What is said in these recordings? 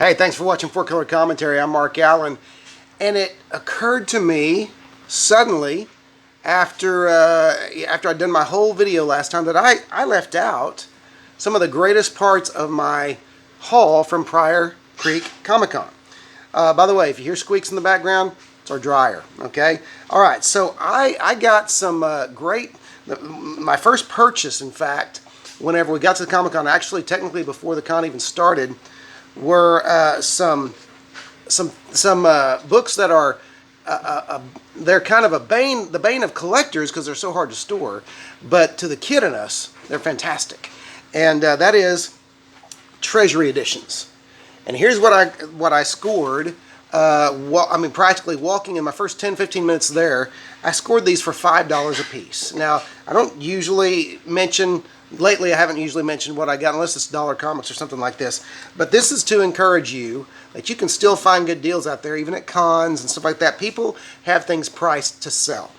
Hey, thanks for watching 4Color Commentary. I'm Mark Allen, and it occurred to me suddenly after I'd done my whole video last time that I left out some of the greatest parts of my haul from Pryor Creek Comic-Con. By the way, if you hear squeaks in the background, it's our dryer, okay? All right, so I got some my first purchase, in fact, whenever we got to the Comic-Con, actually technically before the con even started, were some books that are they're kind of the bane of collectors because they're so hard to store, but to the kid in us, they're fantastic, and that is Treasury editions. And here's what I scored. Practically walking in my first 10-15 minutes there, I scored these for $5 a piece. Now, I don't usually mention. Lately, I haven't usually mentioned what I got unless it's Dollar Comics or something like this. But this is to encourage you that you can still find good deals out there, even at cons and stuff like that. People have things priced to sell.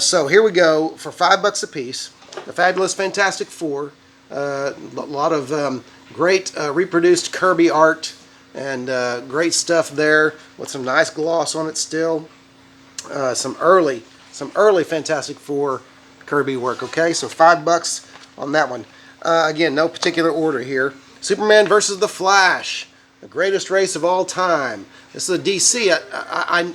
So here we go for $5 a piece. The Fabulous Fantastic Four. A lot of great reproduced Kirby art and great stuff there with some nice gloss on it still. Some early Fantastic Four Kirby work. Okay, so $5 on that one. Again, no particular order here. Superman versus the Flash, the greatest race of all time. This is a DC.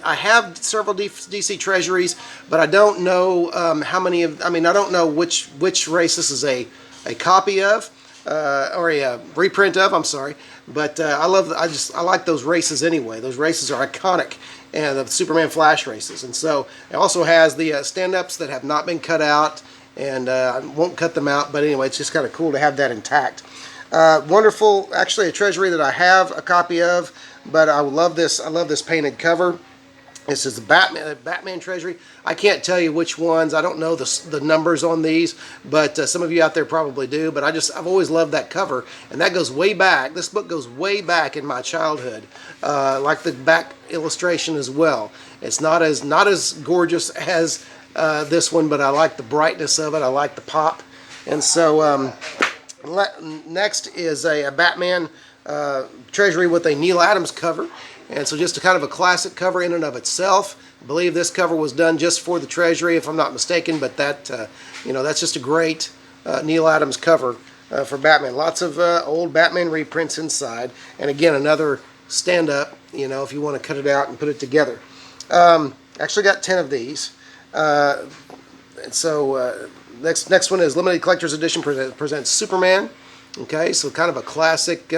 I have several DC treasuries, but I don't know how many of. I don't know which race this is a copy of or a reprint of. I'm sorry, but I like those races anyway. Those races are iconic, and the Superman Flash races. And so it also has the stand-ups that have not been cut out. And I won't cut them out, but anyway, it's just kind of cool to have that intact. Wonderful, actually a treasury that I have a copy of, but I love this. I love this painted cover. This is the Batman treasury. I can't tell you which ones. I don't know the numbers on these, but some of you out there probably do. But I've always loved that cover, and that goes way back. This book goes way back in my childhood, like the back illustration as well. It's not as gorgeous as this one, but I like the brightness of it. I like the pop. And so next is a Batman treasury with a Neal Adams cover. And so just a kind of a classic cover in and of itself. I believe this cover was done just for the treasury, if I'm not mistaken, but that that's just a great Neal Adams cover for Batman. Lots of old Batman reprints inside. And again, another stand-up, if you want to cut it out and put it together. Actually got 10 of these. Next one is Limited Collector's Edition presents Superman. Okay, so kind of a classic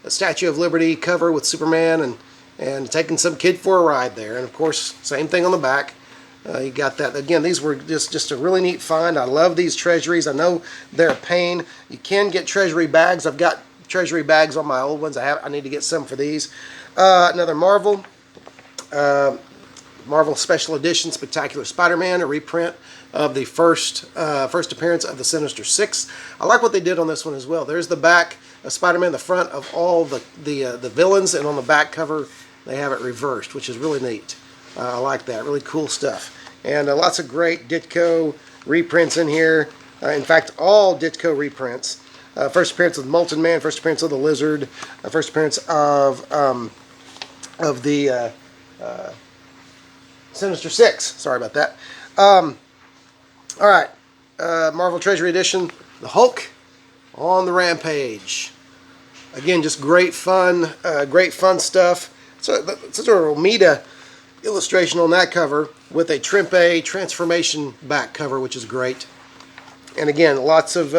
Statue of Liberty cover with Superman and taking some kid for a ride there. And of course, same thing on the back. You got that. Again, these were just a really neat find. I love these treasuries. I know they're a pain. You can get treasury bags. I've got treasury bags on my old ones. I need to get some for these. Another Marvel. Marvel Special Edition Spectacular Spider-Man, a reprint of the first appearance of the Sinister Six. I like what they did on this one as well. There's the back of Spider-Man, the front of all the villains, and on the back cover they have it reversed, which is really neat. I like that. Really cool stuff. And lots of great Ditko reprints in here. In fact, all Ditko reprints. First appearance of the Molten Man, first appearance of the Lizard, first appearance of the Sinister Six. Sorry about that. All right. Marvel Treasury Edition, the Hulk on the Rampage. Again, just great fun stuff. So it's a Romita illustration on that cover with a Trimpe transformation back cover, which is great. And again, lots of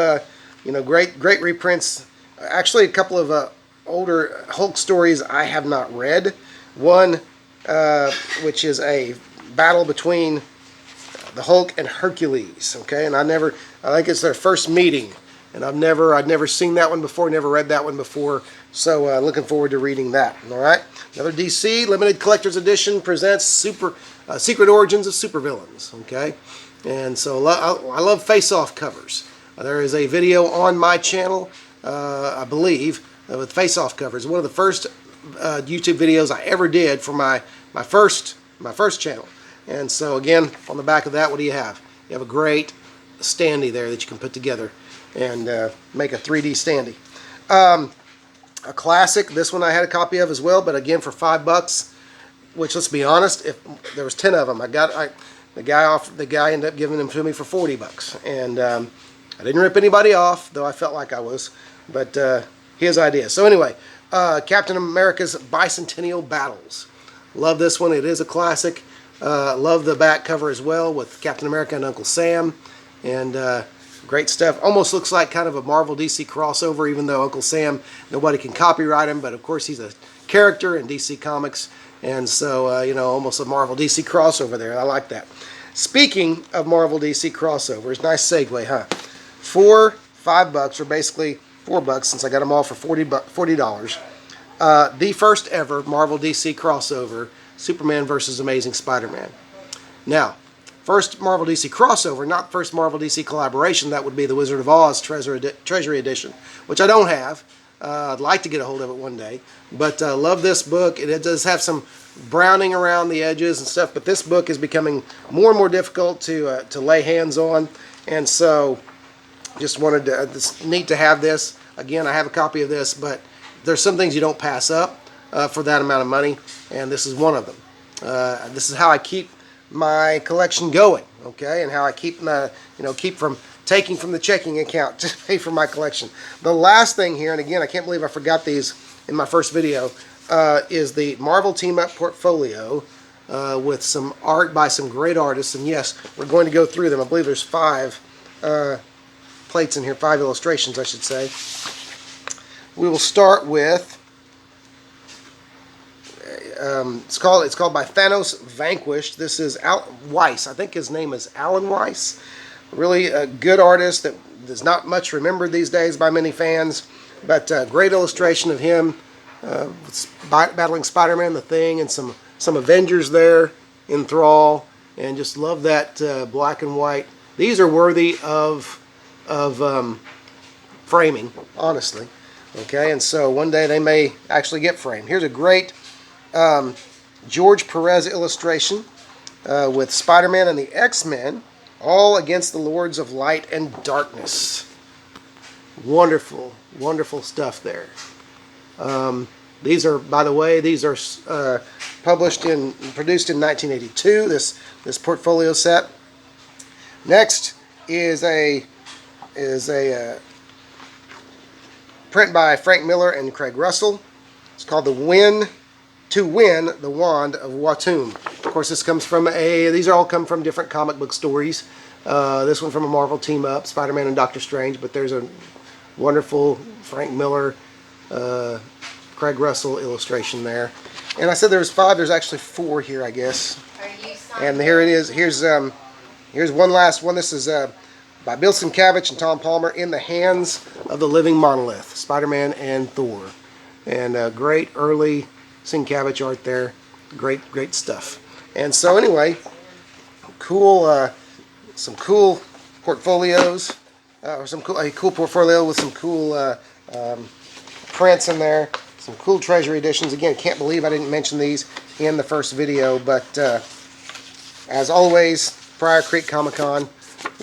great reprints. Actually, a couple of older Hulk stories I have not read. One, which is a battle between the Hulk and Hercules. Okay, and I think it's their first meeting, and I'd never seen that one before, never read that one before. So looking forward to reading that. All right, another DC Limited Collector's Edition presents Secret Origins of Supervillains. Okay, and so I love face-off covers. There is a video on my channel, I believe, with face-off covers. One of the first YouTube videos I ever did for my first channel. And so again, on the back of that, what do you have? You have a great standee there that you can put together and make a 3D standee. A classic. This one I had a copy of as well, but again for $5. Which, let's be honest, if there was 10 of them, the guy ended up giving them to me for $40, and I didn't rip anybody off, though I felt like I was, but his idea. So anyway, Captain America's Bicentennial Battles. Love this one. It is a classic. Love the back cover as well with Captain America and Uncle Sam, and great stuff. Almost looks like kind of a Marvel DC crossover, even though Uncle Sam, nobody can copyright him, but of course he's a character in DC Comics, and so you know, almost a Marvel DC crossover there. I like that. Speaking of Marvel DC crossovers, nice segue, huh? For $5, or basically $4 since I got them all for $40. The first ever Marvel DC crossover, Superman versus Amazing Spider-Man. Now, first Marvel DC crossover, not first Marvel DC collaboration. That would be the Wizard of Oz Treasury Edition, which I don't have. I'd like to get a hold of it one day. But love this book. It does have some browning around the edges and stuff, but this book is becoming more and more difficult to lay hands on. And so just wanted to, it's neat to have this. Again, I have a copy of this, but there's some things you don't pass up for that amount of money, and this is one of them. This is how I keep my collection going, okay, and how I keep my, keep from taking from the checking account to pay for my collection. The last thing here, and again, I can't believe I forgot these in my first video, is the Marvel Team Up portfolio with some art by some great artists, and yes, we're going to go through them. I believe there's 5 plates in here, 5 illustrations, I should say. We will start with, it's called By Thanos Vanquished. This is Weiss. I think his name is Alan Weiss. Really a good artist that is not much remembered these days by many fans, but great illustration of him battling Spider-Man, the Thing, and some Avengers there in Thrall, and just love that black and white. These are worthy of framing, honestly. Okay, and so one day they may actually get framed. Here's a great George Perez illustration with Spider-Man and the X-Men all against the Lords of Light and Darkness. Wonderful, wonderful stuff there. These are, by the way, these are produced in 1982. This portfolio set. Next is a print by Frank Miller and Craig Russell. It's called To Win the Wand of Watum. Of course, this comes from these all come from different comic book stories. This one from a Marvel Team Up, Spider-Man and Doctor Strange, but there's a wonderful Frank Miller, Craig Russell illustration there. And I said there was 5, there's actually 4 here, I guess. And here it is. Here's one last one. This is by Bill Sienkiewicz and Tom Palmer, In the Hands of the Living Monolith, Spider-Man and Thor. And great early Sienkiewicz art there. Great stuff. And so anyway, cool, some cool portfolios, or a cool portfolio with some cool prints in there, some cool treasury editions. Again, can't believe I didn't mention these in the first video, but as always, Pryor Creek Comic-Con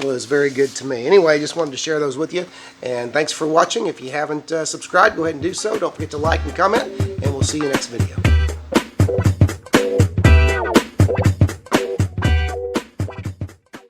was very good to me. Anyway, just wanted to share those with you, and thanks for watching. If you haven't subscribed, go ahead and do so. Don't forget to like and comment, and we'll see you next video.